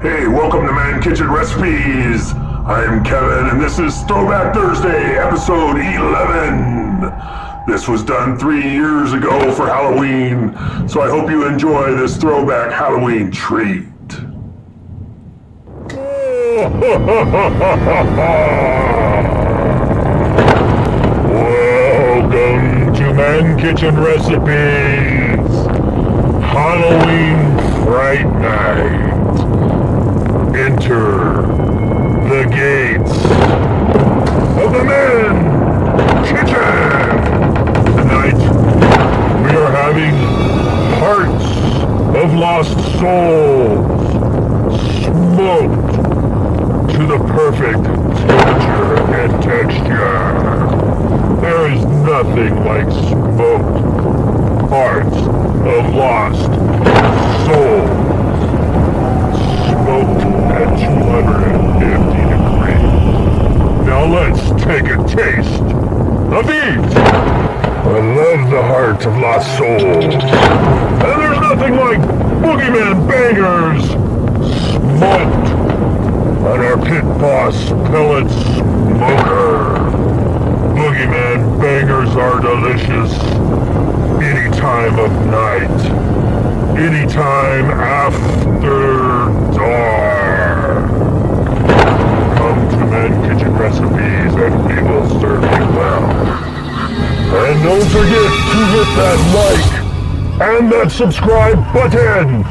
Hey, welcome to Man Kitchen Recipes. I'm Kevin, and this is Throwback Thursday, episode 11. This was done 3 years ago for Halloween, so I hope you enjoy this throwback Halloween treat. Welcome to Man Kitchen Recipes, Halloween Fright Night. Enter the gates of the Man Kitchen. Tonight, we are having hearts of lost souls smoked to the perfect temperature and texture. There is nothing like smoked hearts of lost souls. Smoked at 250 degrees. Now let's take a taste of these. I love the heart of lost souls. And there's nothing like Boogie Men bangers smoked on our pit boss pellet smoker. Boogie Men bangers are delicious any time of night. Anytime after dark. Come to Man Kitchen Recipes and we will serve you well. And don't forget to hit that like and that subscribe button